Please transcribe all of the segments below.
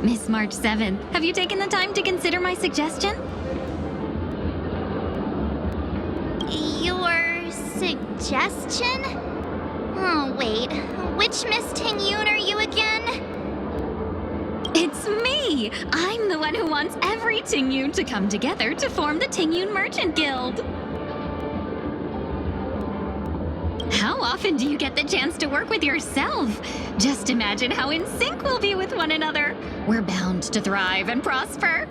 Miss March 7th, have you taken the time to consider my suggestion? Your suggestion? Oh, wait. Which Miss Tingyun are you again? It's me! I'm the one who wants every Tingyun to come together to form the Tingyun Merchant Guild. How often do you get the chance to work with yourself? Just imagine how in sync we'll be with one another. We're bound to thrive and prosper.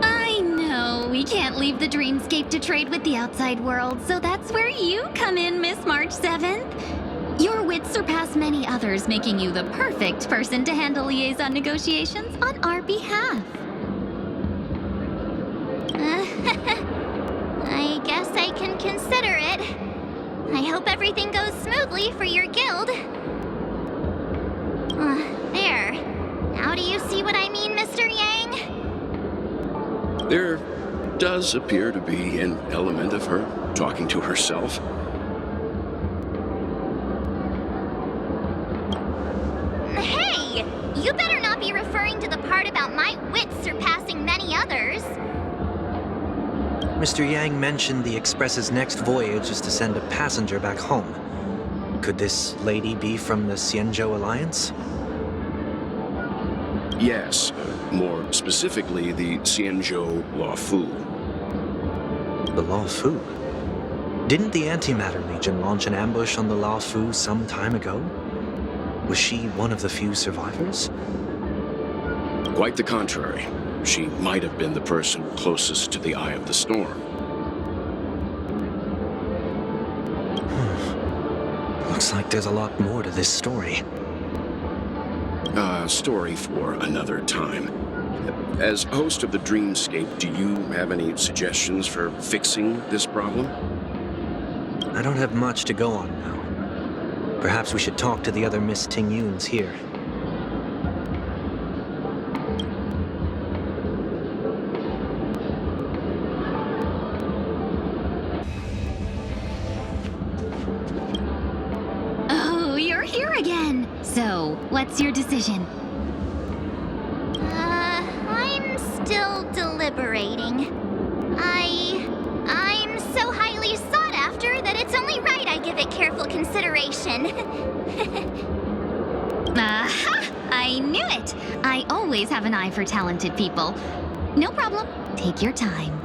I know we can't leave the dreamscape to trade with the outside world, so that's where you come in, Miss March 7th. Your wits surpass many others, making you the perfect person to handle liaison negotiations on our behalf. I guess I can consider it. I hope everything goes smoothly for your guild. There. Now do you see what I mean, Mr. Yang? There does appear to be an element of her talking to herself. Hey! You better not be referring to the part about my wits surpassing many others. Mr. Yang mentioned the Express's next voyage is to send a passenger back home. Could this lady be from the Xianzhou Alliance? Yes, more specifically, the Xianzhou Luofu. The Luofu? Didn't the Antimatter Legion launch an ambush on the Luofu some time ago? Was she one of the few survivors? Quite the contrary. She might have been the person closest to the eye of the storm. Looks like there's a lot more to this story. A story for another time. As host of the Dreamscape, do you have any suggestions for fixing this problem? I don't have much to go on now. Perhaps we should talk to the other Miss Tingyuns here. Oh, you're here again. So, what's your decision? I'm still deliberating. I'm so highly sought after that it's only right I give it careful consideration. Aha! I knew it! I always have an eye for talented people. No problem. Take your time.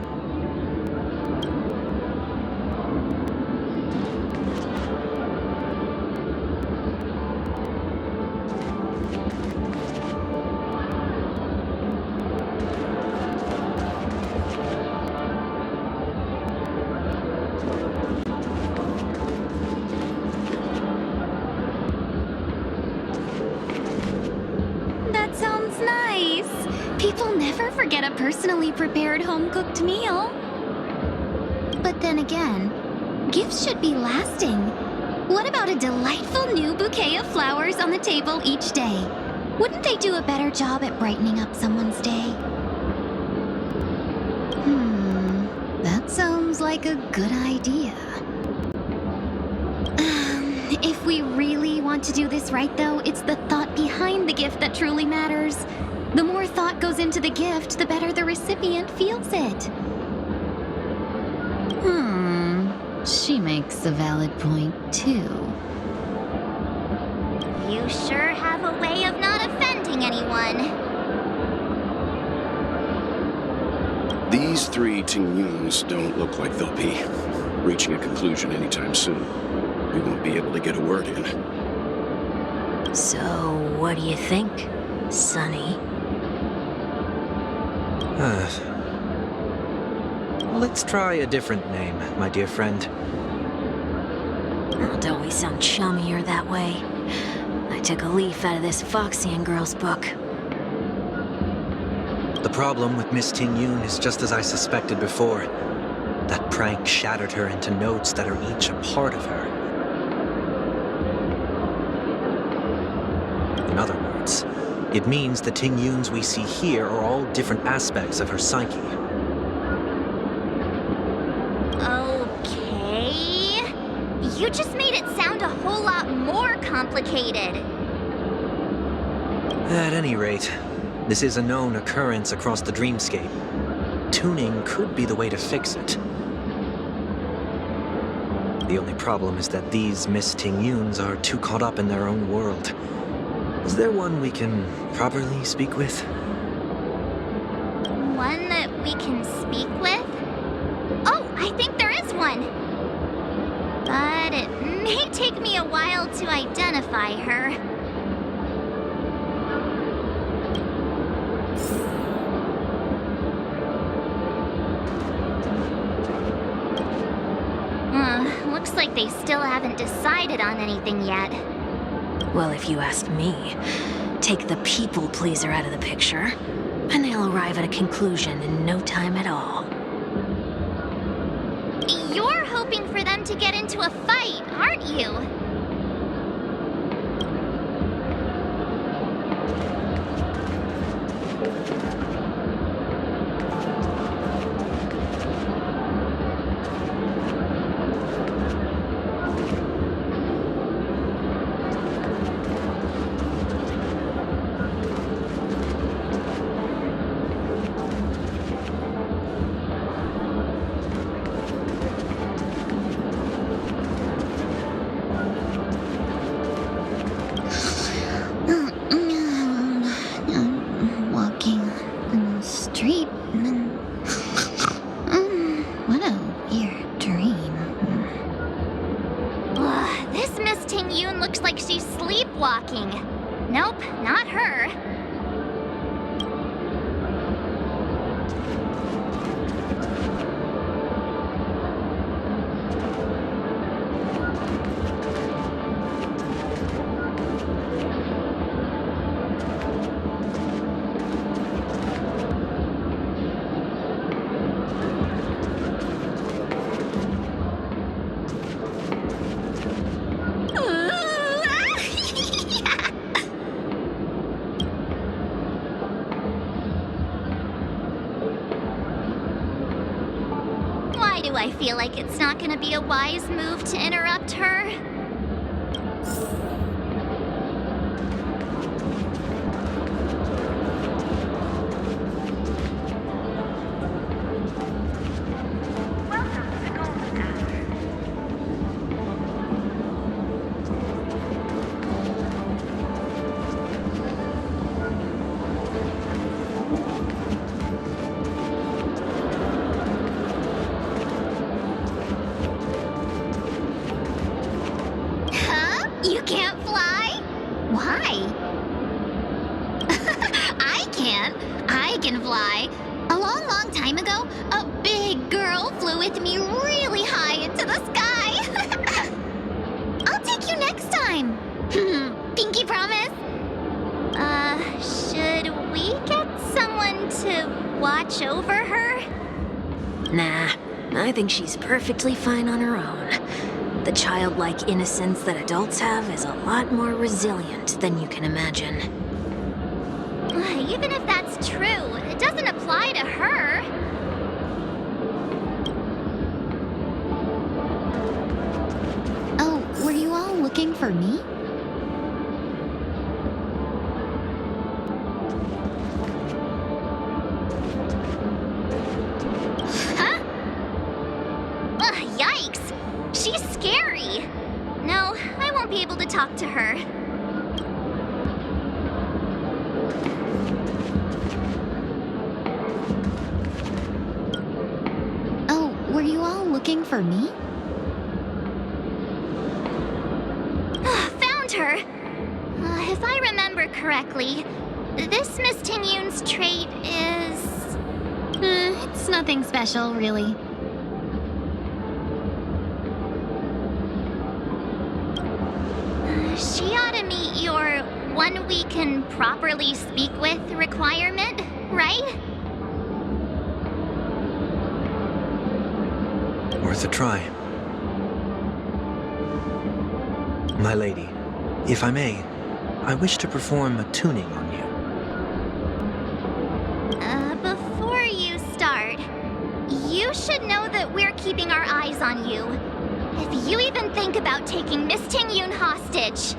That sounds nice. People never forget a personally prepared home-cooked meal. But then again, gifts should be lasting. What about a delightful new bouquet of flowers on the table each day? Wouldn't they do a better job at brightening up someone's day? That sounds like a good idea. If we really want to do this right, though, it's the thought behind the gift that truly matters. The more thought goes into the gift, the better the recipient feels it. She makes a valid point, too. You sure have a way of not offending anyone. These three Tingyuns don't look like they'll be reaching a conclusion anytime soon. We won't be able to get a word in. So, what do you think, Sonny? Let's try a different name, my dear friend. Oh, don't we sound chummier that way? I took a leaf out of this Foxian girl's book. The problem with Miss Tingyun is just as I suspected before. That prank shattered her into notes that are each a part of her. In other words, it means the Tingyuns we see here are all different aspects of her psyche. Okay. You just made it sound a whole lot more complicated. At any rate, this is a known occurrence across the dreamscape. Tuning could be the way to fix it. The only problem is that these Miss Tingyuns are too caught up in their own world. Is there one we can properly speak with? One that we can speak with? Oh, I think there is one. But it may take me a while to identify her. Looks like they still haven't decided on anything yet. Well, if you ask me, take the people pleaser out of the picture, and they'll arrive at a conclusion in no time at all. You're hoping for them to get into a fight, aren't you? Walking in the street and what a weird dream. This Miss Tingyun looks like she's sleepwalking. Nope, not her. Why do I feel like it's not gonna be a wise move to interrupt her? You can't fly? Why? I can't. I can fly. A long, long time ago, a big girl flew with me really high into the sky. I'll take you next time. Pinky promise? Should we get someone to watch over her? Nah, I think she's perfectly fine on her own. The childlike innocence that adults have is a lot more resilient than you can imagine. Even if that's true, it doesn't apply to her. Oh, were you all looking for me? Huh? Yikes! She's scary. No, I won't be able to talk to her. Oh, were you all looking for me? Found her! If I remember correctly, this Miss Tingyun's trait is... It's nothing special, really. She ought to meet your one we can properly speak with requirement, right? Worth a try. My lady, if I may, I wish to perform a tuning on you. Before you start, you should know that we're keeping our eyes on you. If you even think about taking Miss Tingyun hostage...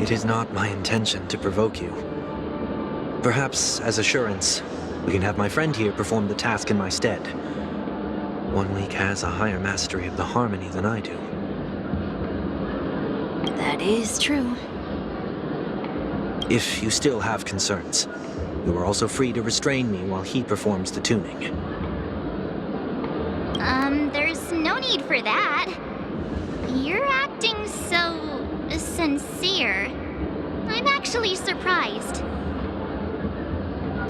It is not my intention to provoke you. Perhaps, as assurance, we can have my friend here perform the task in my stead. 1 week has a higher mastery of the harmony than I do. That is true. If you still have concerns, you are also free to restrain me while he performs the tuning. There's no need for that. You're acting so sincere. I'm actually surprised.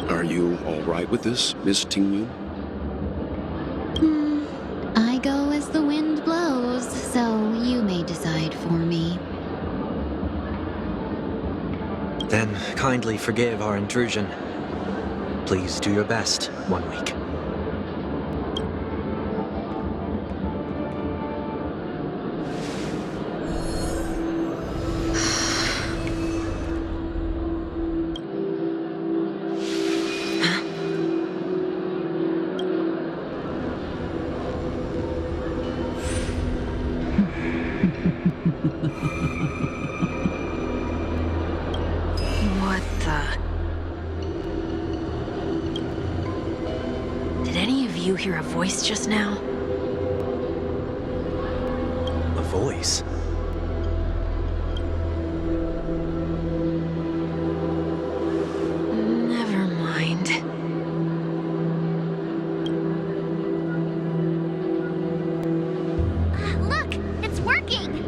Are you all right with this, Miss Tingyun? I go as the wind blows, so you may decide for me. Then kindly forgive our intrusion. Please do your best, 1 week. What the? Did any of you hear a voice just now? A voice? Never mind. Look, it's working.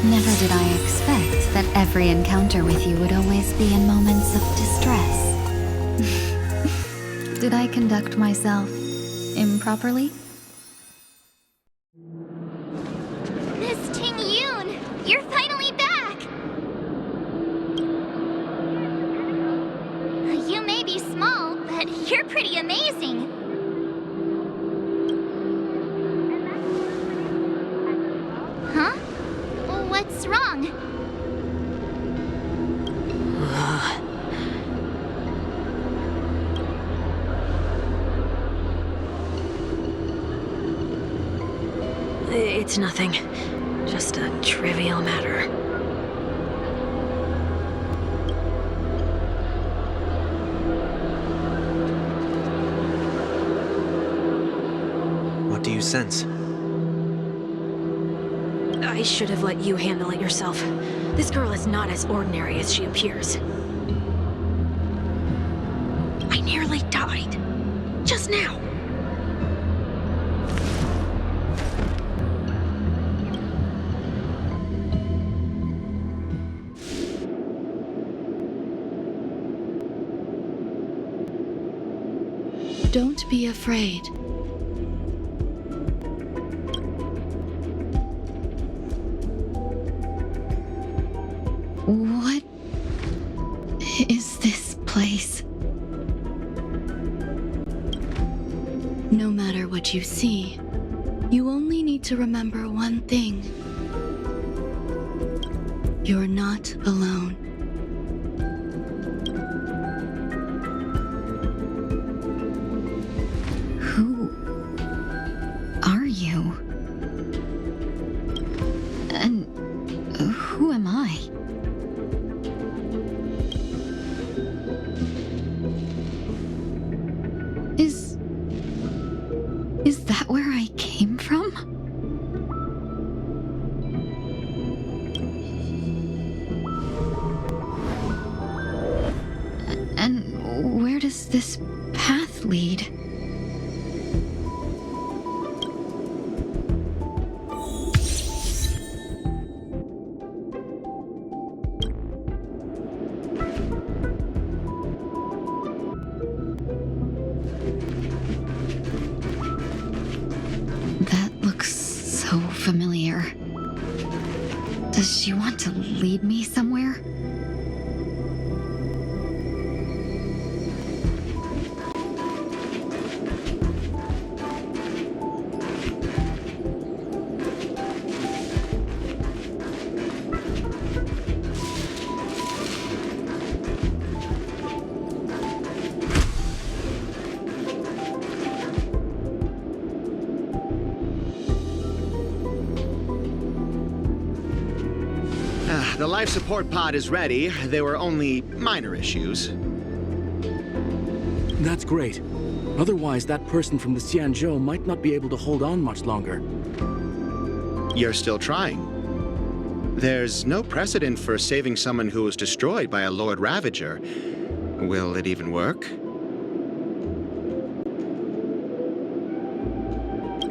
Never did I expect that every encounter with you would always be in moments of distress. Did I conduct myself improperly? Miss Tingyun, you're finally back. You may be small, but you're pretty amazing. Huh? What's wrong? It's nothing. Just a trivial matter. What do you sense? I should have let you handle it yourself. This girl is not as ordinary as she appears. I nearly died. Just now. Don't be afraid. What is this place? No matter what you see, you only need to remember one thing. You're not alone. Who are you? And who am I? Is that where I came from? And where does this path lead? That looks so familiar. Does she want to lead me somewhere? The life support pod is ready. There were only minor issues. That's great. Otherwise, that person from the Xianzhou might not be able to hold on much longer. You're still trying. There's no precedent for saving someone who was destroyed by a Lord Ravager. Will it even work?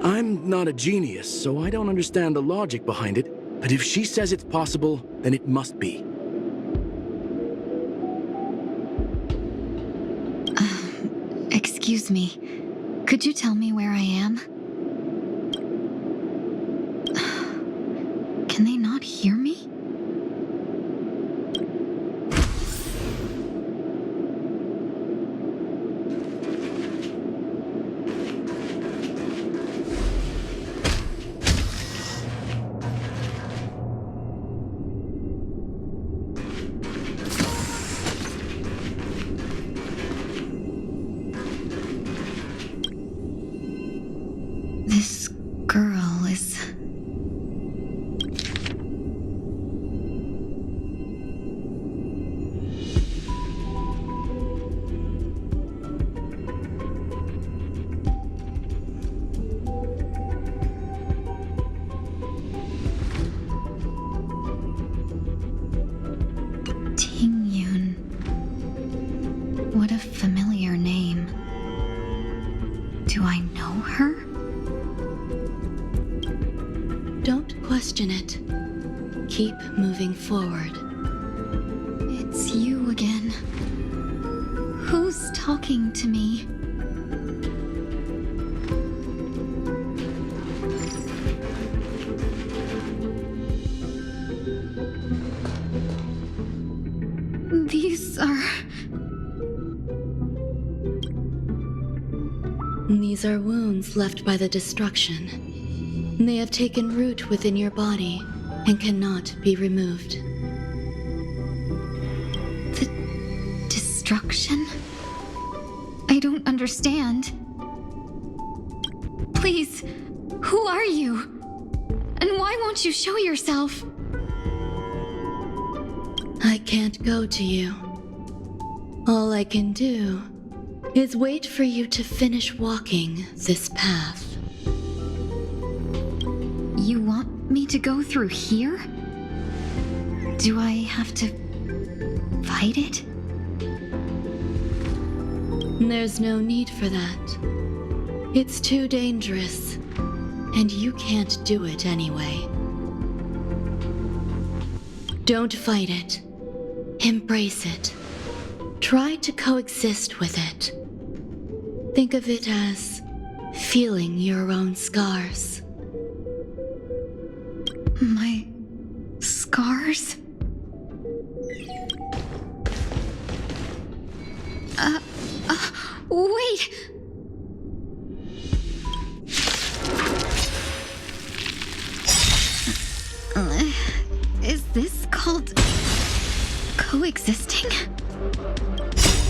I'm not a genius, so I don't understand the logic behind it. But if she says it's possible, then it must be. Excuse me. Could you tell me where I am? Can they not hear me? This girl is... Tingyun. What a familiar name. Do I know her? Don't question it. Keep moving forward. It's you again. Who's talking to me? These are... These are wounds left by the destruction. They have taken root within your body and cannot be removed. The destruction? I don't understand. Please, who are you? And why won't you show yourself? I can't go to you. All I can do is wait for you to finish walking this path. You want me to go through here? Do I have to fight it? There's no need for that. It's too dangerous, and you can't do it anyway. Don't fight it. Embrace it. Try to coexist with it. Think of it as feeling your own scars. My scars? Wait! Is this called coexisting?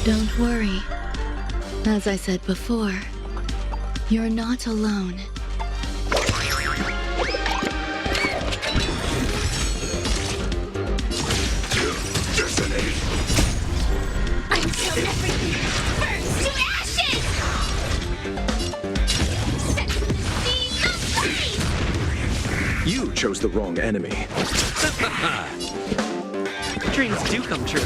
Don't worry. As I said before, you're not alone. Until everything burns to ashes! Set the ablaze! You chose the wrong enemy. Dreams do come true.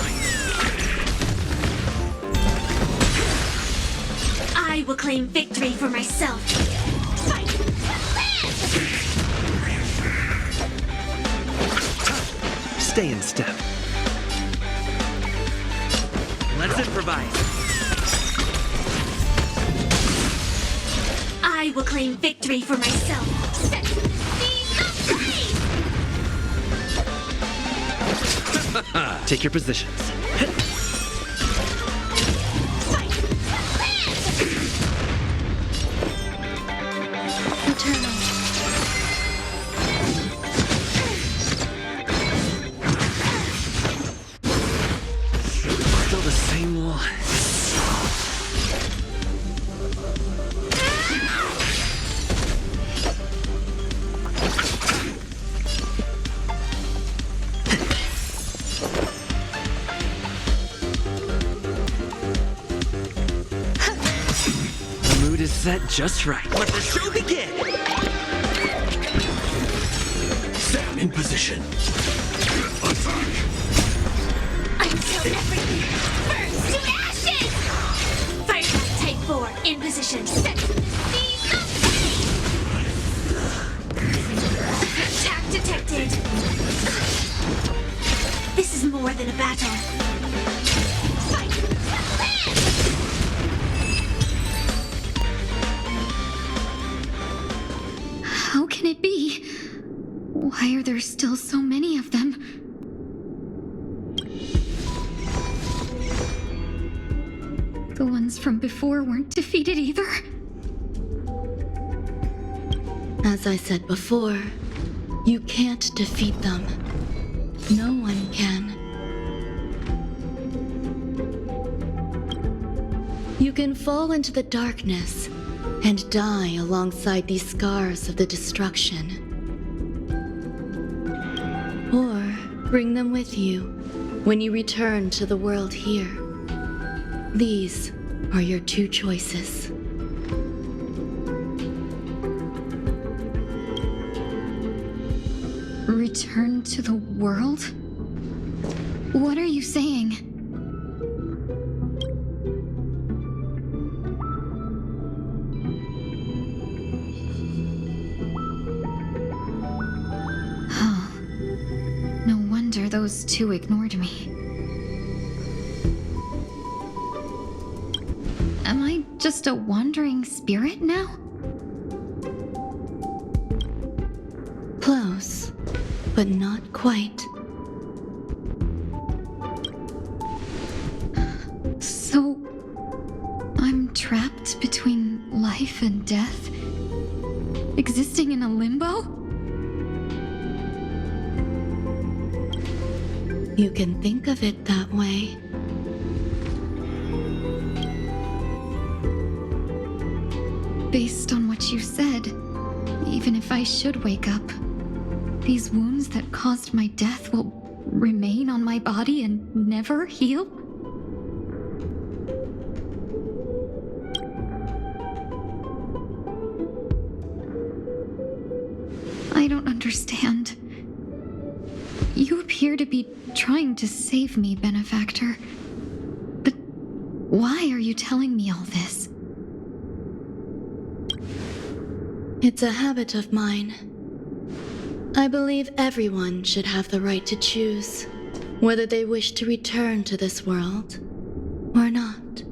I will claim victory for myself. Fight! Stay in step. Let's improvise. I will claim victory for myself. Set the ablaze! Take your positions. Eternal. Still the same one. mood is set just right. Let the show begin! Sam in position. Until everything burns to ashes! First, take 4 in position. Set to the scene of pain! Attack detected. This is more than a battle. Fight to the end! How can it be? Why are there still so many of them? The ones from before weren't defeated either. As I said before, you can't defeat them. No one can. You can fall into the darkness and die alongside these scars of the destruction. Or bring them with you when you return to the world here. These are your 2 choices. Return to the world? What are you saying? Oh. No wonder those 2 ignored me. Am I just a wandering spirit now? Close, but not quite. So, I'm trapped between life and death? Existing in a limbo? You can think of it that way. Based on what you said, even if I should wake up, these wounds that caused my death will remain on my body and never heal? I don't understand. You appear to be trying to save me, Benefactor. But why are you telling me all this? It's a habit of mine. I believe everyone should have the right to choose whether they wish to return to this world or not.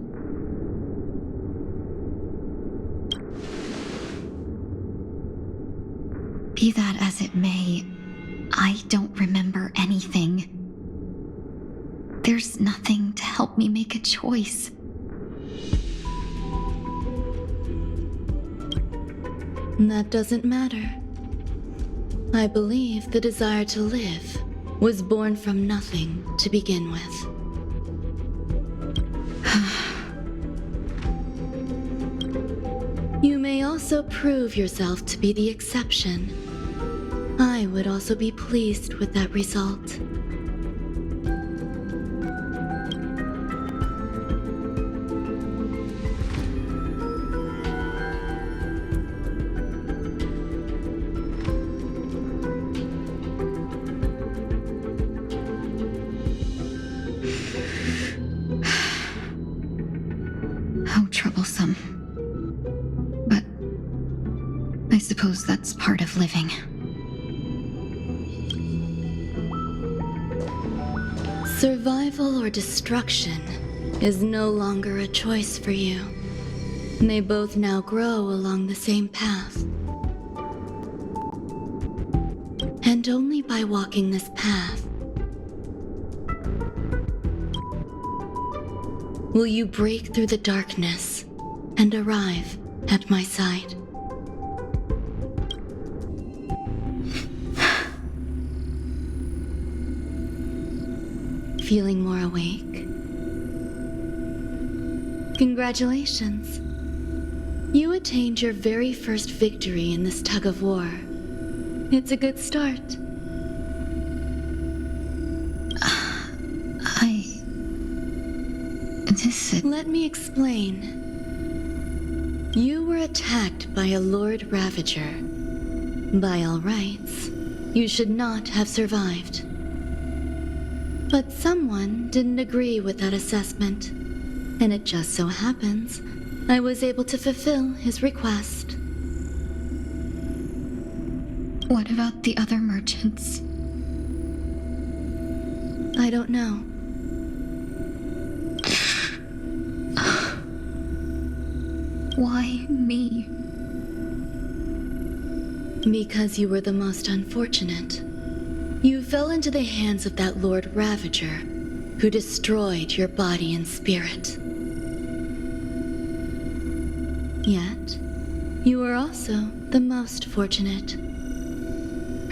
Be that as it may, I don't remember anything. There's nothing to help me make a choice. That doesn't matter. I believe the desire to live was born from nothing to begin with. You may also prove yourself to be the exception. I would also be pleased with that result. How troublesome. But I suppose that's part of living. Survival or destruction is no longer a choice for you. They both now grow along the same path. And only by walking this path will you break through the darkness and arrive at my side. Feeling more awake? Congratulations. You attained your very first victory in this tug of war. It's a good start. Let me explain. You were attacked by a Lord Ravager. By all rights, you should not have survived. But someone didn't agree with that assessment, and it just so happens I was able to fulfill his request. What about the other merchants? I don't know. Why me? Because you were the most unfortunate. You fell into the hands of that Lord Ravager, who destroyed your body and spirit. Yet, you were also the most fortunate.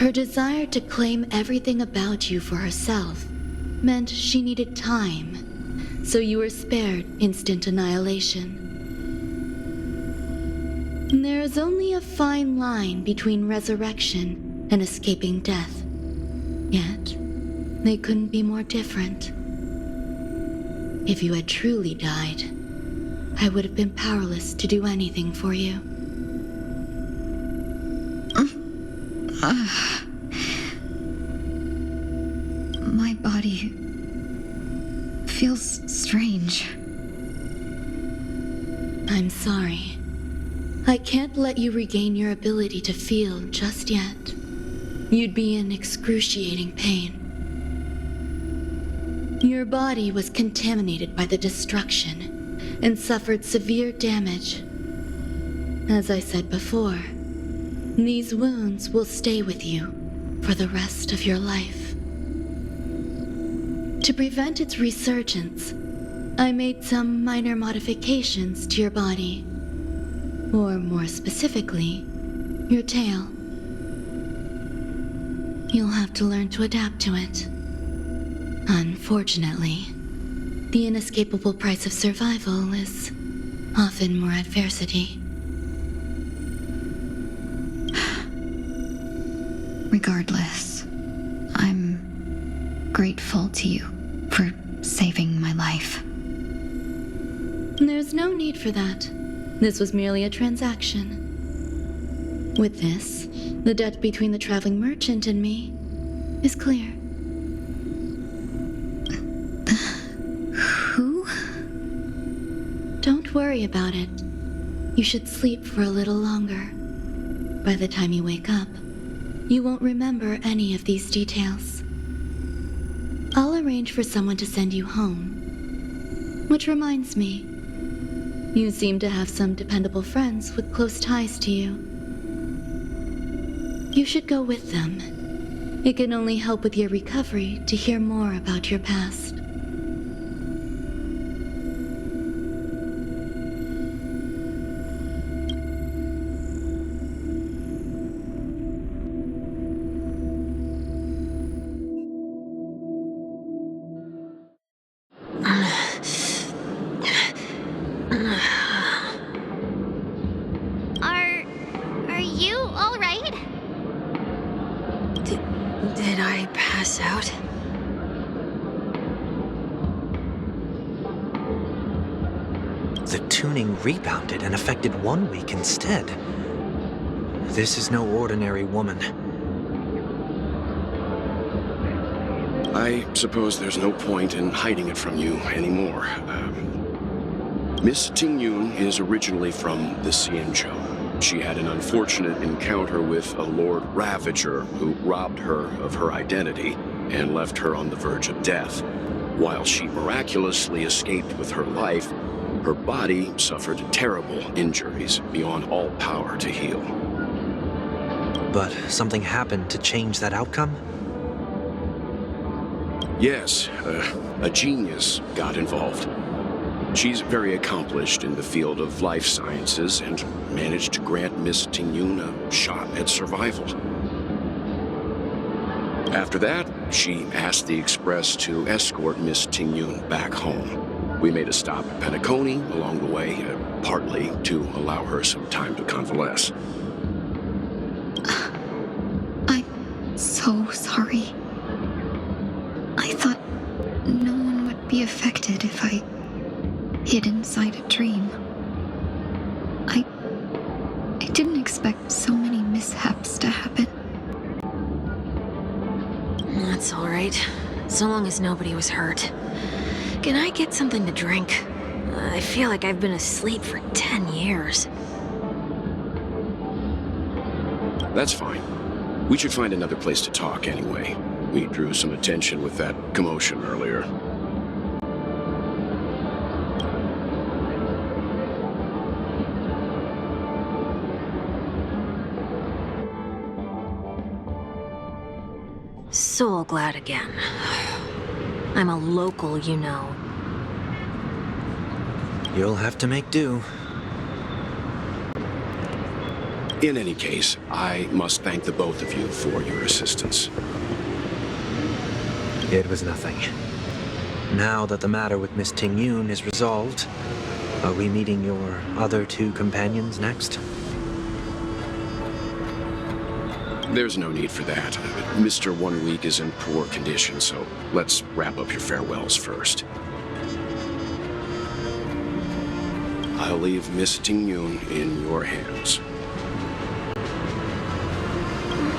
Her desire to claim everything about you for herself meant she needed time, so you were spared instant annihilation. There is only a fine line between resurrection and escaping death. Yet, they couldn't be more different. If you had truly died, I would have been powerless to do anything for you. My body feels strange. I'm sorry. I can't let you regain your ability to feel just yet. You'd be in excruciating pain. Your body was contaminated by the destruction and suffered severe damage. As I said before, these wounds will stay with you for the rest of your life. To prevent its resurgence, I made some minor modifications to your body. Or more specifically, your tail. You'll have to learn to adapt to it. Unfortunately, the inescapable price of survival is often more adversity. Regardless, I'm grateful to you for saving my life. There's no need for that. This was merely a transaction. With this, the debt between the traveling merchant and me is clear. Who? Don't worry about it. You should sleep for a little longer. By the time you wake up, you won't remember any of these details. I'll arrange for someone to send you home. Which reminds me, you seem to have some dependable friends with close ties to you. You should go with them. It can only help with your recovery to hear more about your past. Are you all right? Did I pass out? The tuning rebounded and affected 1 week instead. This is no ordinary woman. I suppose there's no point in hiding it from you anymore. Miss Tingyun is originally from the Xianzhou. She had an unfortunate encounter with a Lord Ravager who robbed her of her identity and left her on the verge of death. While she miraculously escaped with her life, her body suffered terrible injuries beyond all power to heal. But something happened to change that outcome? Yes, a genius got involved. She's very accomplished in the field of life sciences and managed to grant Miss Tingyun a shot at survival. After that, she asked the Express to escort Miss Tingyun back home. We made a stop at Penacony along the way, partly to allow her some time to convalesce. I'm so sorry. I thought no one would be affected if I hid inside a dream. I didn't expect so many mishaps to happen. That's all right. So long as nobody was hurt. Can I get something to drink? I feel like I've been asleep for 10 years. That's fine. We should find another place to talk anyway. We drew some attention with that commotion earlier. So glad again. I'm a local, you know. You'll have to make do. In any case, I must thank the both of you for your assistance. It was nothing. Now that the matter with Miss Tingyun is resolved, are we meeting your other two companions next? There's no need for that. Mr. 1 Week is in poor condition, so let's wrap up your farewells first. I'll leave Miss Tingyun in your hands.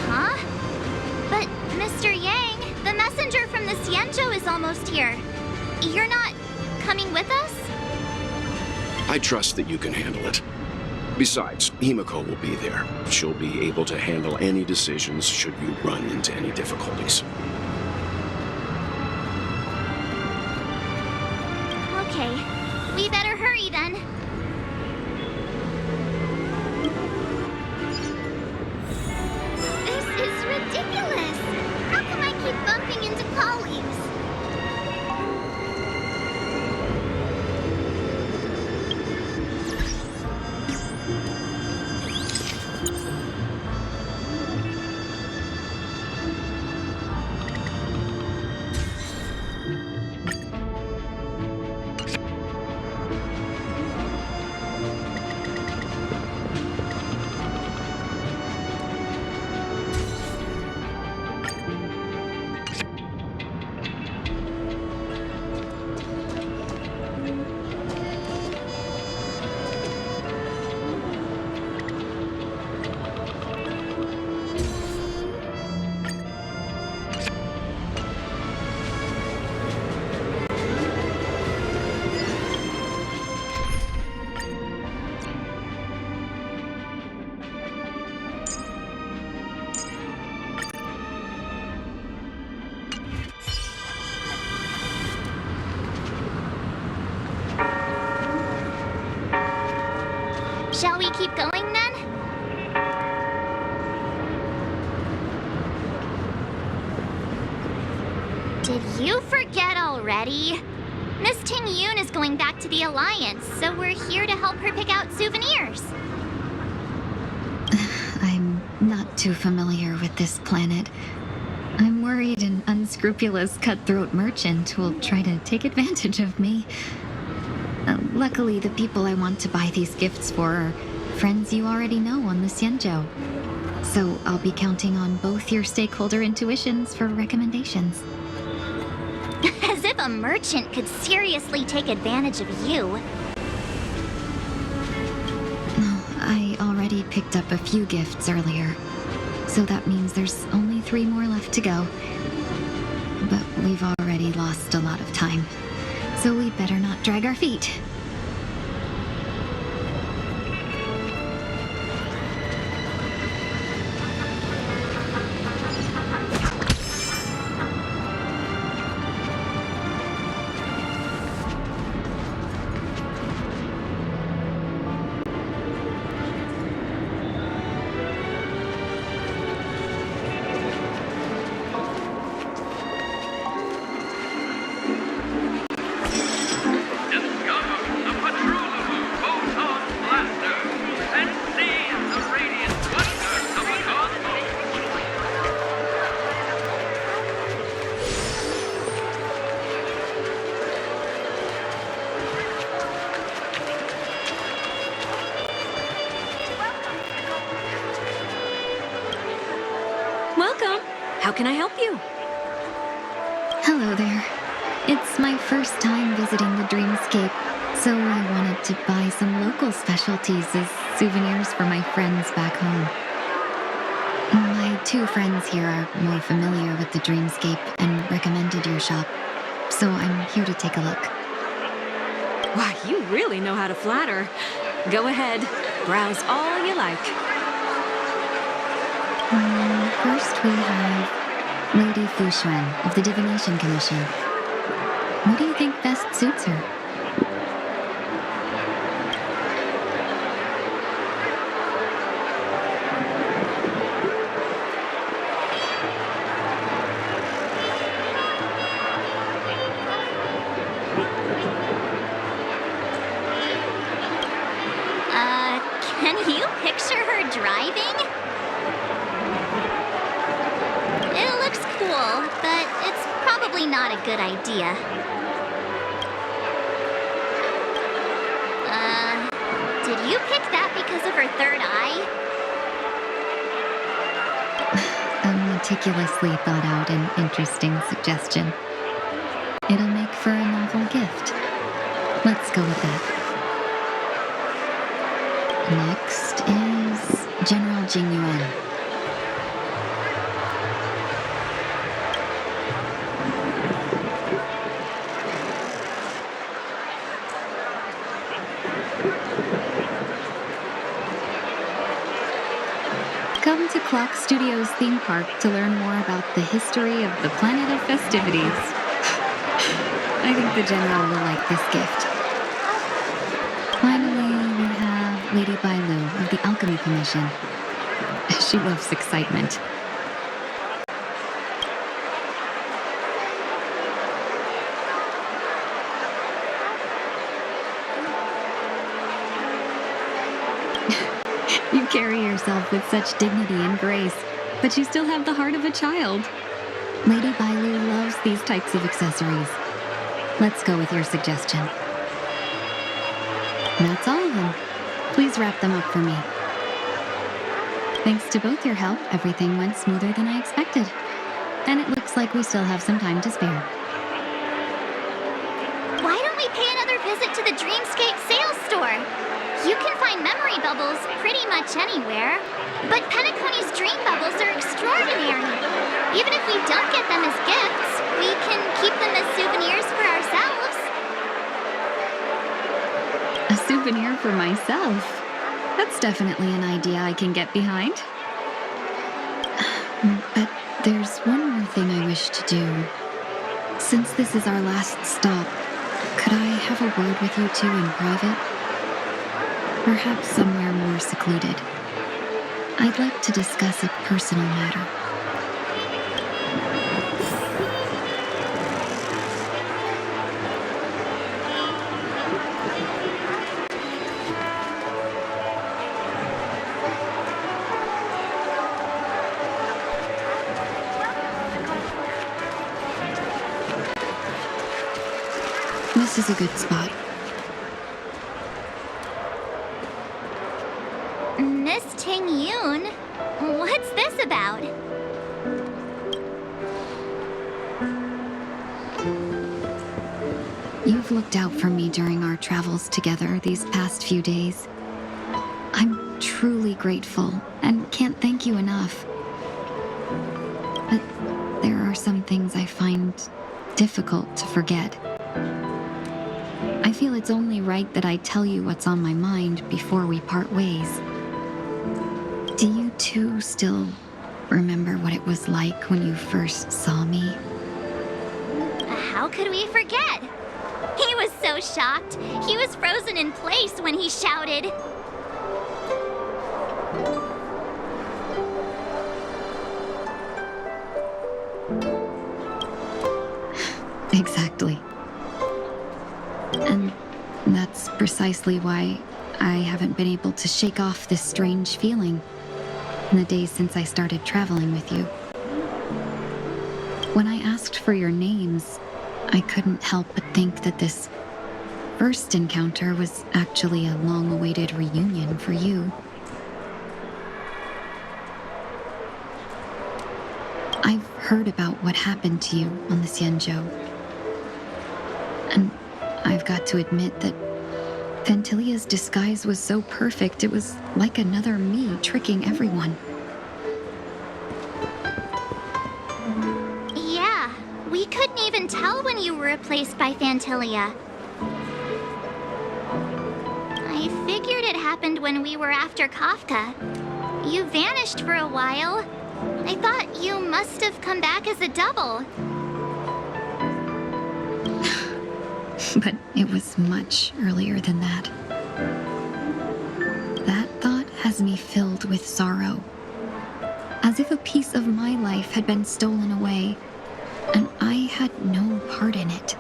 Huh? But, Mr. Yang, the messenger from the Xianzhou is almost here. You're not coming with us? I trust that you can handle it. Besides, Himiko will be there. She'll be able to handle any decisions should you run into any difficulties. Okay, we better hurry then. This is ridiculous! How come I keep bumping into colleagues? Shall we keep going then? Did you forget already? Miss Tingyun is going back to the Alliance, so we're here to help her pick out souvenirs. I'm not too familiar with this planet. I'm worried an unscrupulous cutthroat merchant will try to take advantage of me. Luckily, the people I want to buy these gifts for are friends you already know on the Xianzhou. So I'll be counting on both your stakeholder intuitions for recommendations. As if a merchant could seriously take advantage of you. I already picked up a few gifts earlier, so that means there's only 3 more left to go. But we've already lost a lot of time, so we better not drag our feet. Welcome. How can I help you? Hello there. It's my first time visiting the Dreamscape, so So I wanted to buy some local specialties as souvenirs for my friends back home. My two friends here are more familiar with the dreamscape and recommended your shop, so I'm here to take a look. Wow, you really know how to flatter. Go ahead, browse all you like. First we have Lady Fu Xuan of the Divination Commission. What do you think best suits her? Can you picture her driving? It looks cool, but it's probably not a good idea. Did you pick that because of her third eye? A meticulously thought out and interesting suggestion. It'll make for a novel gift. Let's go with that. Next is General Tingyun. Come to Clock Studios theme park to learn more about the history of the planet of festivities. I think the General will like this gift. Finally, we have Lady Bailu of the Alchemy Commission. She loves excitement. You carry yourself with such dignity and grace, but you still have the heart of a child. Lady Bailu loves these types of accessories. Let's go with your suggestion. That's all of them. Please wrap them up for me. Thanks to both your help, everything went smoother than I expected. And it looks like we still have some time to spare. Why don't we pay another visit to the Dreamscape sales store? You can find memory bubbles pretty much anywhere, but Penacony's dream bubbles are extraordinary. Even if we don't get them as gifts, we can keep them as souvenirs for ourselves. A souvenir for myself? That's definitely an idea I can get behind. But there's one more thing I wish to do. Since this is our last stop, could I have a word with you two in private? Perhaps somewhere more secluded. I'd like to discuss a personal matter. This is a good spot. Miss Tingyun, what's this about? You've looked out for me during our travels together these past few days. I'm truly grateful and can't thank you enough. But there are some things I find difficult to forget. I feel it's only right that I tell you what's on my mind before we part ways. Do you two still remember what it was like when you first saw me? How could we forget? He was so shocked. He was frozen in place when he shouted. Exactly. And that's precisely why I haven't been able to shake off this strange feeling in the days since I started traveling with you. When I asked for your names, I couldn't help but think that this first encounter was actually a long-awaited reunion for you. I've heard about what happened to you on the Xianzhou. And I've got to admit that Fantilia's disguise was so perfect, it was like another me tricking everyone. Yeah, we couldn't even tell when you were replaced by Fantilia. I figured it happened when we were after Kafka. You vanished for a while. I thought you must have come back as a double. But it was much earlier than that. That thought has me filled with sorrow. As if a piece of my life had been stolen away, and I had no part in it.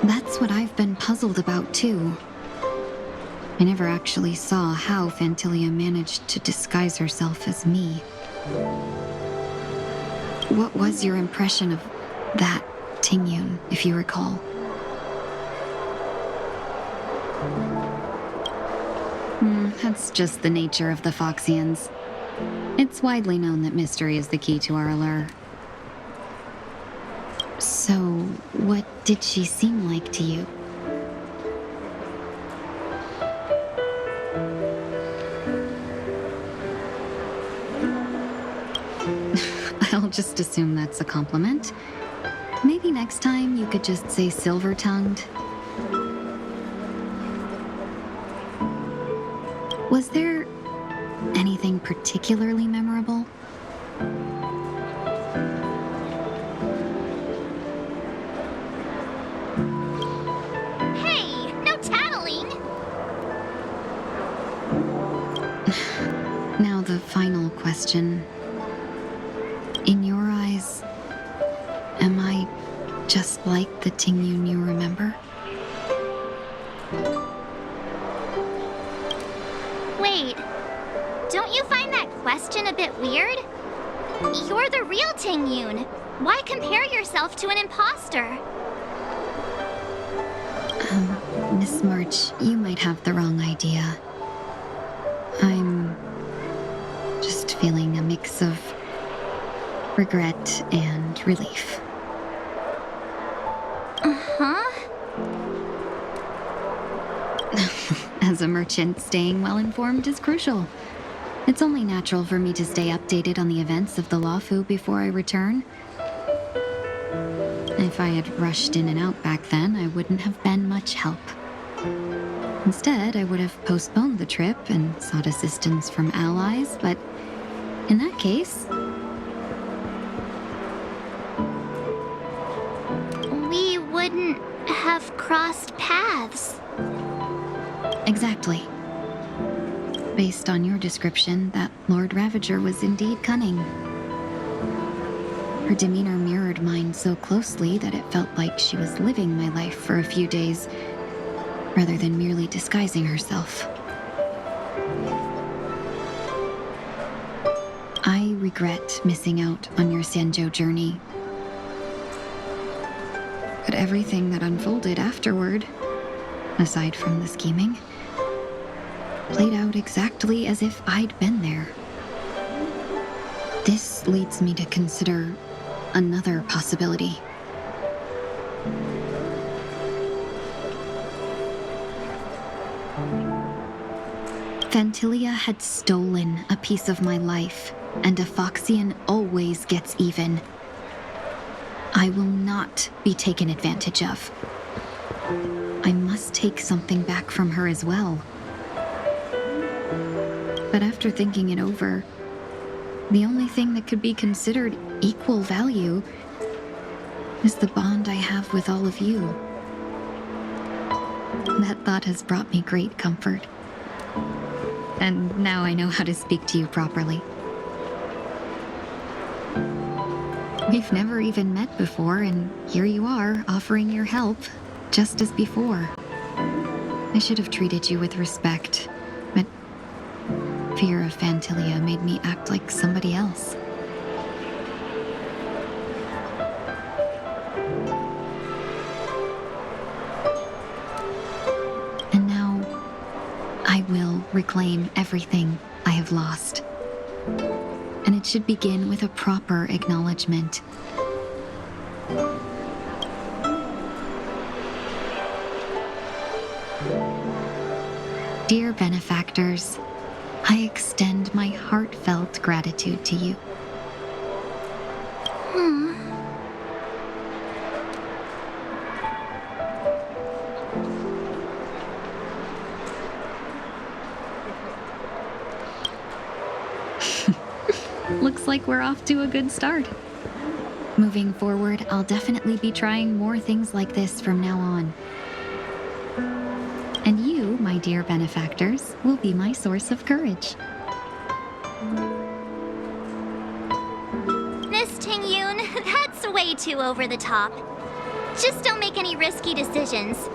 That's what I've been puzzled about, too. I never actually saw how Fantilia managed to disguise herself as me. What was your impression of that Tingyun, if you recall? That's just the nature of the Foxians. It's widely known that mystery is the key to our allure. So, what did she seem like to you? I'll just assume that's a compliment. Maybe next time you could just say silver-tongued. Was there anything particularly memorable? Hey, no tattling! Now the final question. In your eyes, am I just like the Tingyun you remember? Wait, don't you find that question a bit weird? You're the real Tingyun. Why compare yourself to an imposter? Miss March, you might have the wrong idea. I'm just feeling a mix of regret and relief. Uh-huh. As a merchant, staying well-informed is crucial. It's only natural for me to stay updated on the events of the Lawfu before I return. If I had rushed in and out back then, I wouldn't have been much help. Instead, I would have postponed the trip and sought assistance from allies, but in that case, we wouldn't have crossed paths. exactly. Based on your description, that Lord Ravager was indeed cunning. Her demeanor mirrored mine so closely that it felt like she was living my life for a few days, rather than merely disguising herself. I regret missing out on your Sanjo journey. But everything that unfolded afterward, aside from the scheming, played out exactly as if I'd been there. This leads me to consider another possibility. Fantilia had stolen a piece of my life, and a Foxian always gets even. I will not be taken advantage of. I must take something back from her as well. But after thinking it over, the only thing that could be considered equal value is the bond I have with all of you. That thought has brought me great comfort. And now I know how to speak to you properly. We've never even met before, and here you are, offering your help, just as before. I should have treated you with respect, but fear of Fantilia made me act like somebody else. And now, I will reclaim everything I have lost. And it should begin with a proper acknowledgement. Dear benefactors, I extend my heartfelt gratitude to you. Looks like we're off to a good start. Moving forward, I'll definitely be trying more things like this from now on. And you, my dear benefactors, will be my source of courage. Miss Tingyun, that's way too over the top. Just don't make any risky decisions.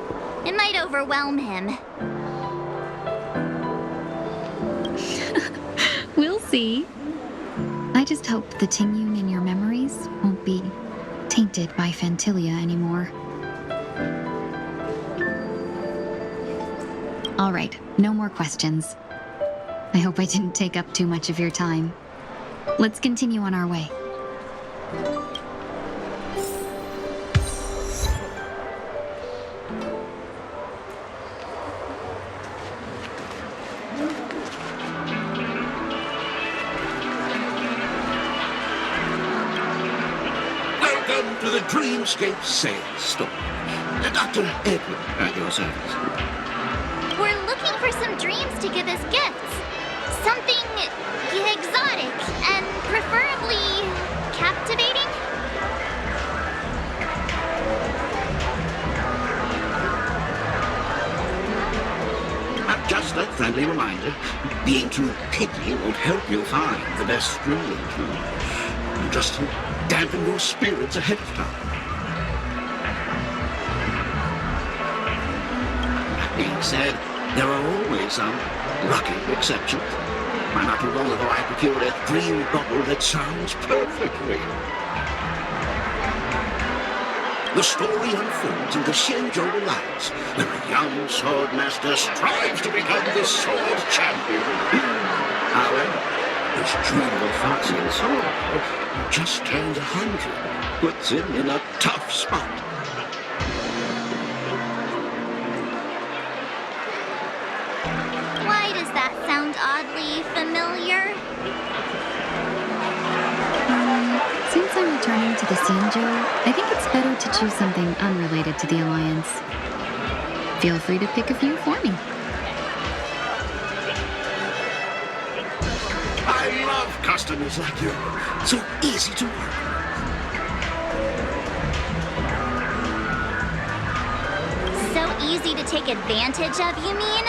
It might overwhelm him. We'll see. I just hope the Tingyun in your memories won't be tainted by Fantilia anymore. All right, no more questions. I hope I didn't take up too much of your time. Let's continue on our way. Welcome to the Dreamscape Sales Store. Dr. Edward at your service. We're looking for some dreams to give as gifts. Something exotic and preferably captivating. Just a friendly reminder, being too picky won't help you find the best dream. Just to dampen your spirits ahead of time. That being said, there are always some lucky exceptions. Not too long ago, I procured a dream bubble that sounds perfectly. The story unfolds in the Xianzhou Alliance, where a young sword master strives to become the sword champion. However, his dream of fancy sword, who just turned 100, puts him in a tough spot. Why does that sound oddly familiar? Since I'm returning to the Xianzhou, I think it's better to choose something unrelated to the Alliance. Feel free to pick a few for me. I love customers like you. So easy to work. So easy to take advantage of, you mean?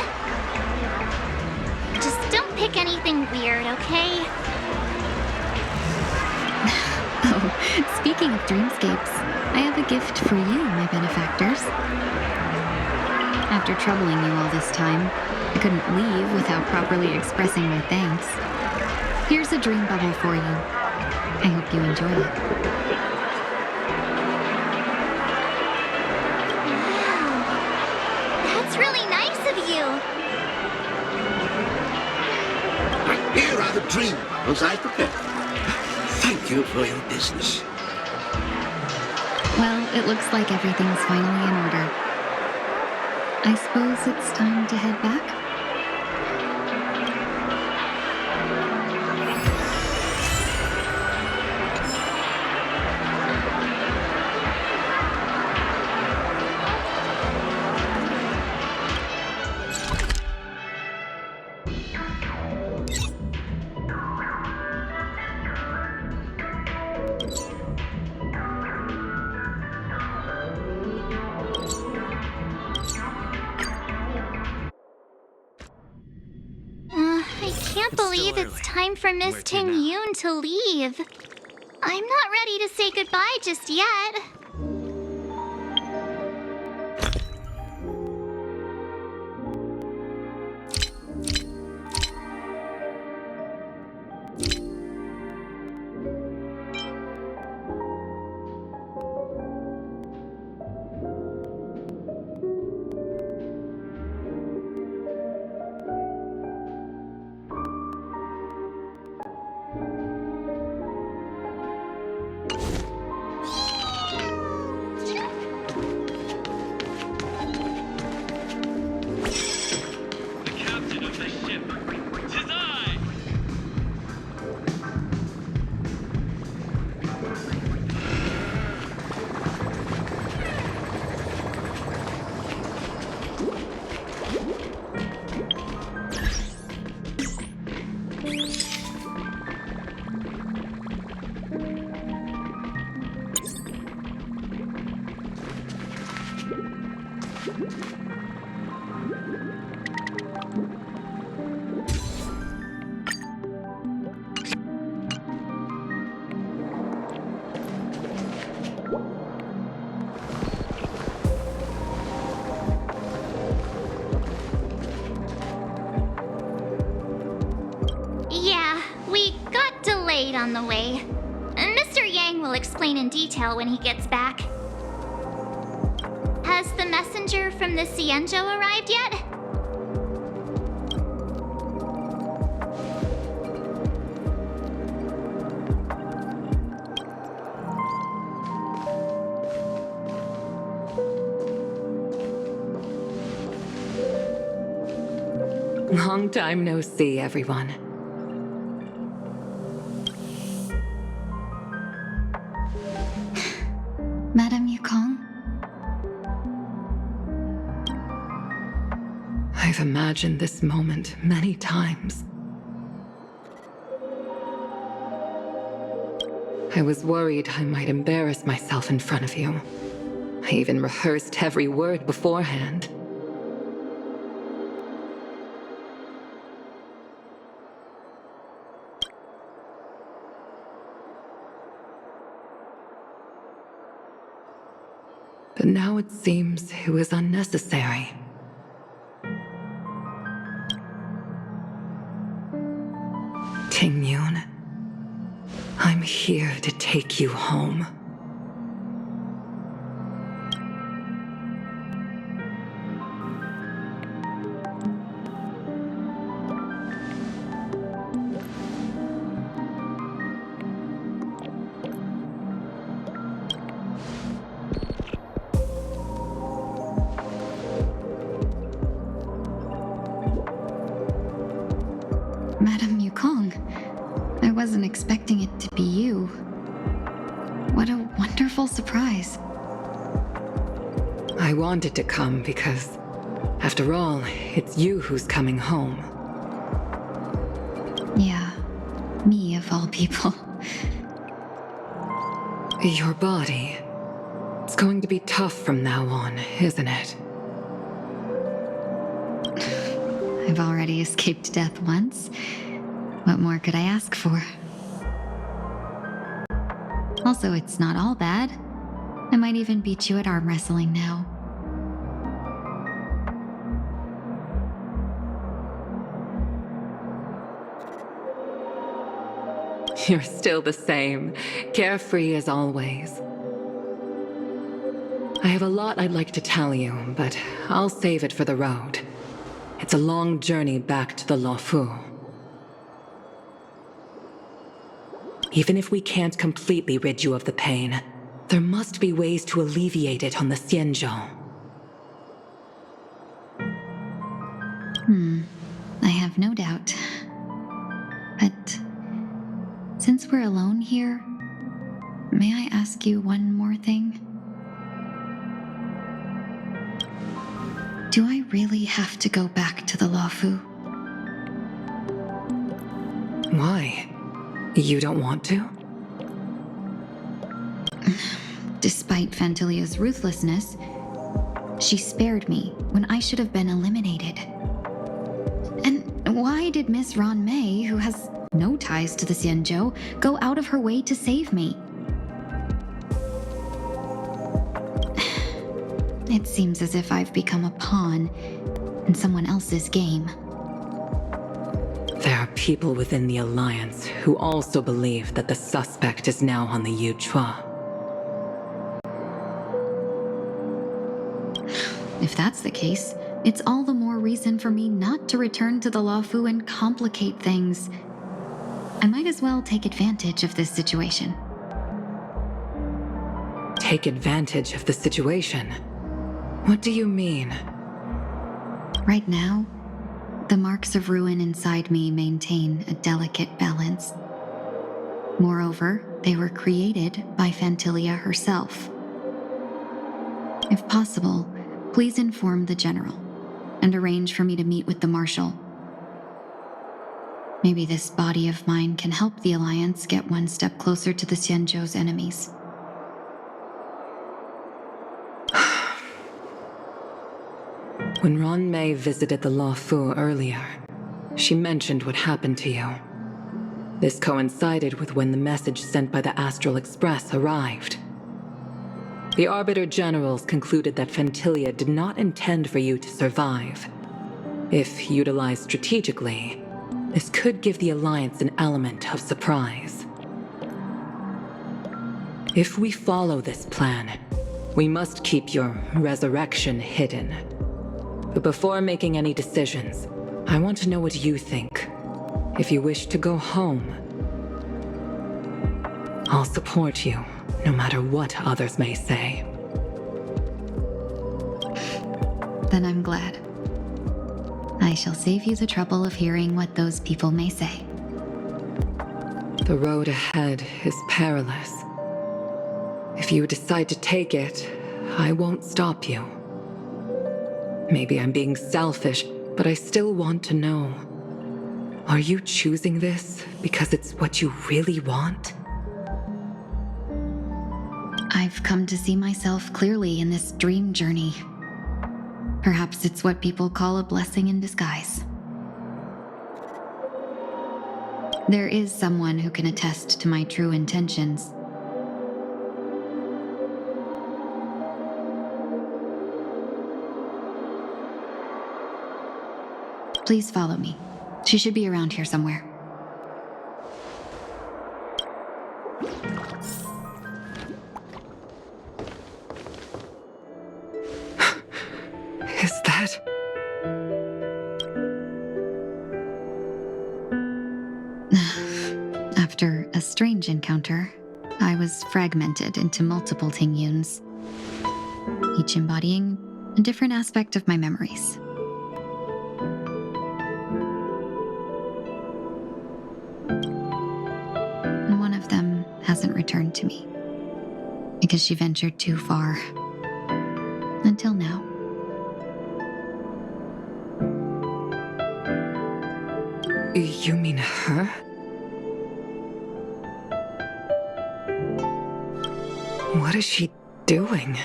Just don't pick anything weird, okay? Oh, speaking of dreamscapes, I have a gift for you, my benefactors. After troubling you all this time, I couldn't leave without properly expressing my thanks. Here's a dream bubble for you. I hope you enjoy it. Wow. That's really nice of you. Here are the dream bubbles I prepared. Thank you for your business. Well, it looks like everything's finally in order. I suppose it's time to head back? I can't believe it's time for Miss Tingyun to leave. I'm not ready to say goodbye just yet. Yeah, we got delayed on the way. Mr. Yang will explain in detail when he gets back. Has the messenger from the Xianzhou arrived yet? Long time no see, everyone. Madame Yukong? I've imagined this moment many times. I was worried I might embarrass myself in front of you. I even rehearsed every word beforehand. But now it seems it was unnecessary. Tingyun, I'm here to take you home. Madame Yukong, I wasn't expecting it to be you. What a wonderful surprise. I wanted to come because, after all, it's you who's coming home. Yeah, me of all people. Your body. It's going to be tough from now on, isn't it? I've already escaped death once. What more could I ask for? Also, it's not all bad. I might even beat you at arm wrestling now. You're still the same, carefree as always. I have a lot I'd like to tell you, but I'll save it for the road. It's a long journey back to the Luofu. Even if we can't completely rid you of the pain, there must be ways to alleviate it on the Xianzhou. I have no doubt. But since we're alone here, may I ask you one more thing? Do I really have to go back to the Luofu? Why? You don't want to? Despite Fantilia's ruthlessness, she spared me when I should have been eliminated. And why did Miss Ron Mei, who has no ties to the Xianzhou, go out of her way to save me? It seems as if I've become a pawn in someone else's game. There are people within the Alliance who also believe that the suspect is now on the Yuchua. If that's the case, it's all the more reason for me not to return to the Luofu and complicate things. I might as well take advantage of this situation. Take advantage of the situation? What do you mean? Right now, the marks of ruin inside me maintain a delicate balance. Moreover, they were created by Fantilia herself. If possible, please inform the General and arrange for me to meet with the Marshal. Maybe this body of mine can help the Alliance get one step closer to the Xianzhou's enemies. When Ron Mei visited the Law Fu earlier, she mentioned what happened to you. This coincided with when the message sent by the Astral Express arrived. The Arbiter Generals concluded that Fentilia did not intend for you to survive. If utilized strategically, this could give the Alliance an element of surprise. If we follow this plan, we must keep your resurrection hidden. But before making any decisions, I want to know what you think. If you wish to go home, I'll support you, no matter what others may say. Then I'm glad. I shall save you the trouble of hearing what those people may say. The road ahead is perilous. If you decide to take it, I won't stop you. Maybe I'm being selfish, but I still want to know. Are you choosing this because it's what you really want? I've come to see myself clearly in this dream journey. Perhaps it's what people call a blessing in disguise. There is someone who can attest to my true intentions. Please follow me. She should be around here somewhere. Is that... After a strange encounter, I was fragmented into multiple Tingyuns, each embodying a different aspect of my memories. And one of them hasn't returned to me, because she ventured too far. Until now. You mean her? What is she doing?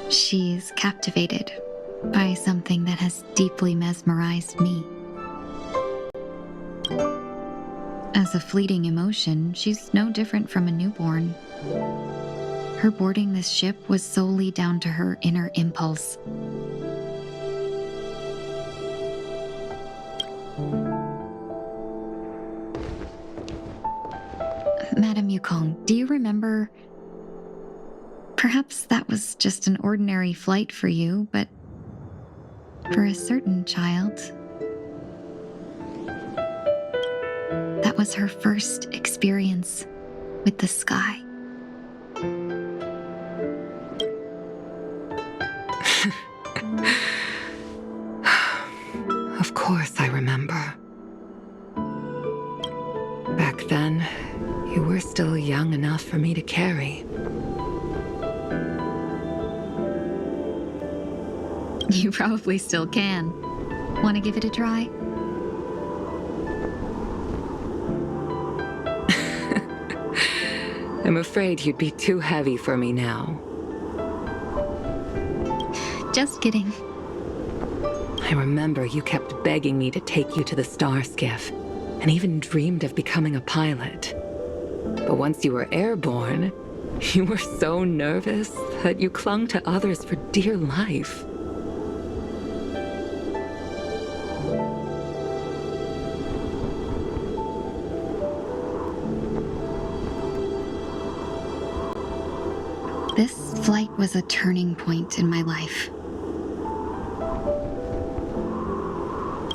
She's captivated by something that has deeply mesmerized me. As a fleeting emotion, she's no different from a newborn. Her boarding this ship was solely down to her inner impulse. Madam Yukong, do you remember? Perhaps that was just an ordinary flight for you, but for a certain child, that was her first experience with the sky. Of course I remember. Back then, you were still young enough for me to carry. You probably still can. Want to give it a try? I'm afraid you'd be too heavy for me now. Just kidding. I remember you kept begging me to take you to the star skiff, and even dreamed of becoming a pilot. But once you were airborne, you were so nervous that you clung to others for dear life. This flight was a turning point in my life.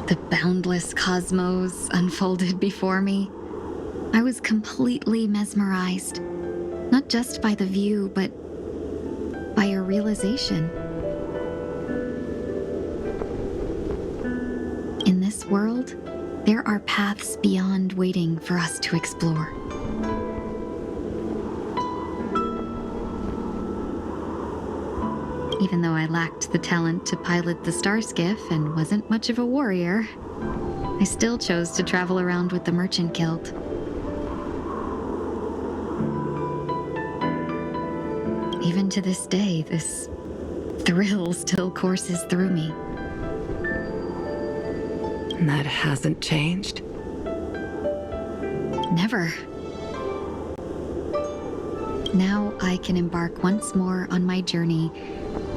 The boundless cosmos unfolded before me. I was completely mesmerized, not just by the view, but by a realization. In this world, there are paths beyond waiting for us to explore. Even though I lacked the talent to pilot the star skiff and wasn't much of a warrior, I still chose to travel around with the Merchant Guild. even to this day, this thrill still courses through me. That hasn't changed? Never. Now I can embark once more on my journey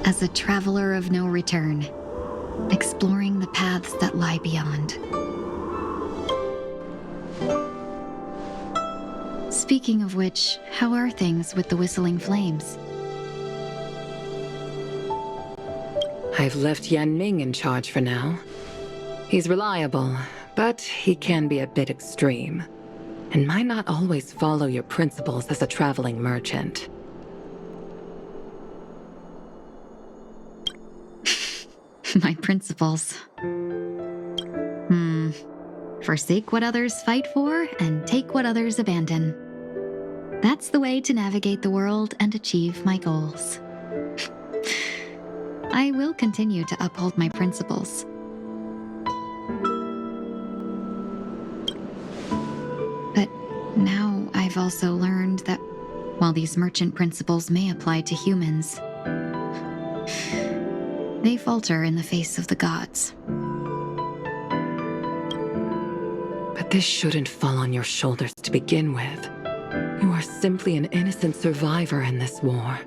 as a traveler of no return, exploring the paths that lie beyond. Speaking of which, how are things with the Whistling Flames? I've left Yan Ming in charge for now. He's reliable, but he can be a bit extreme, and might not always follow your principles as a traveling merchant. My principles. Forsake what others fight for and take what others abandon. That's the way to navigate the world and achieve my goals. I will continue to uphold my principles. But now I've also learned that while these merchant principles may apply to humans, they falter in the face of the gods. But this shouldn't fall on your shoulders to begin with. You are simply an innocent survivor in this war.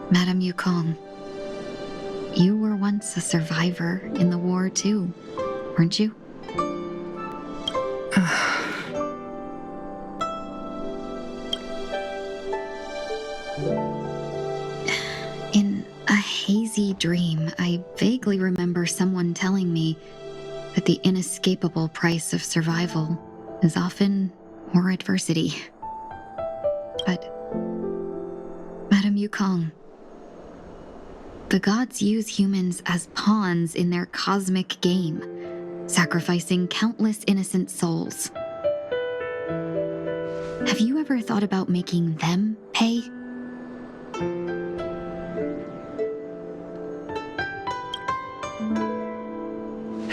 Madame Yukong, you were once a survivor in the war too, weren't you? In a hazy dream, I vaguely remember someone telling me that the inescapable price of survival is often more adversity. But, Madame Yukong, the gods use humans as pawns in their cosmic game, sacrificing countless innocent souls. Have you ever thought about making them pay?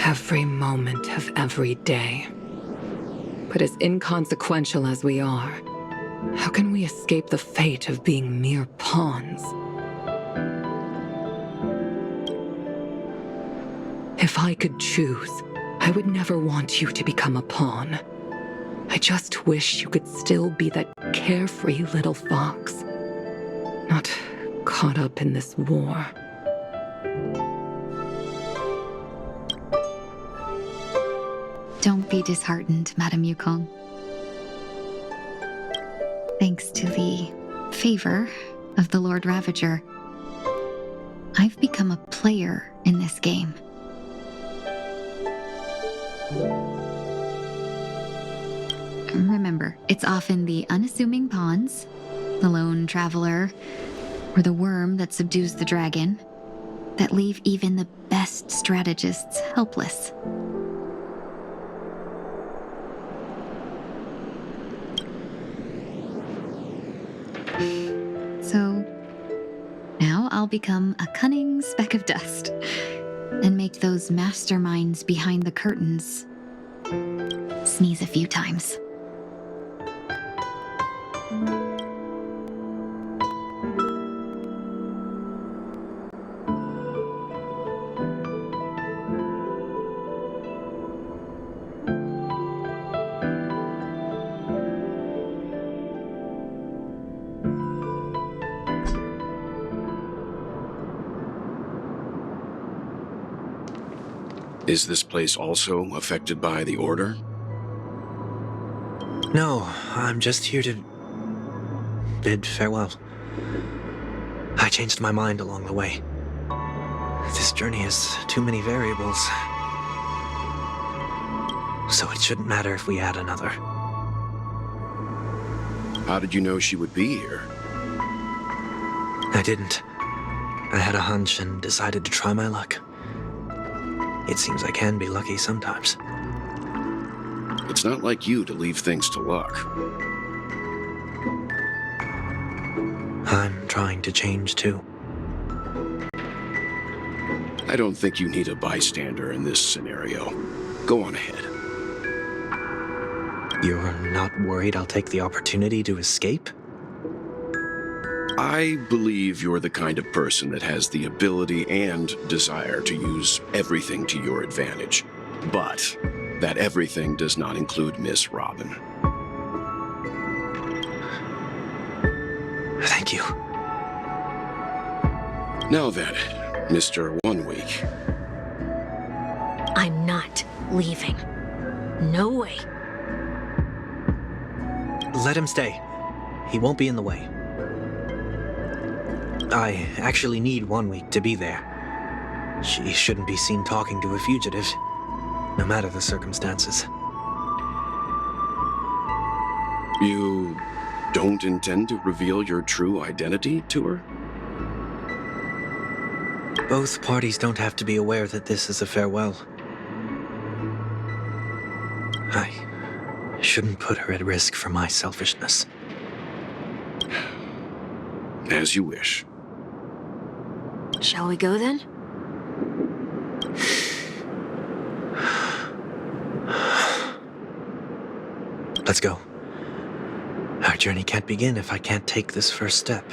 Every moment of every day. But as inconsequential as we are, how can we escape the fate of being mere pawns? If I could choose, I would never want you to become a pawn. I just wish you could still be that carefree little fox, not caught up in this war. Don't be disheartened, Madame Yukong. Thanks to the favor of the Lord Ravager, I've become a player in this game. Remember, it's often the unassuming pawns, the lone traveler, or the worm that subdues the dragon, that leave even the best strategists helpless. So, now I'll become a cunning speck of dust and make those masterminds behind the curtains sneeze a few times. Is this place also affected by the Order? No, I'm just here to bid farewell. I changed my mind along the way. This journey has too many variables. So it shouldn't matter if we add another. How did you know she would be here? I didn't. I had a hunch and decided to try my luck. It seems I can be lucky sometimes. It's not like you to leave things to luck. I'm trying to change too. I don't think you need a bystander in this scenario. Go on ahead. You're not worried I'll take the opportunity to escape? I believe you're the kind of person that has the ability and desire to use everything to your advantage. But that everything does not include Miss Robin. Thank you. Now then, Mr. 1 Week. I'm not leaving. No way. Let him stay. He won't be in the way. I actually need 1 week to be there. She shouldn't be seen talking to a fugitive, no matter the circumstances. You don't intend to reveal your true identity to her? Both parties don't have to be aware that this is a farewell. I shouldn't put her at risk for my selfishness. As you wish. Shall we go then? Let's go. Our journey can't begin if I can't take this first step.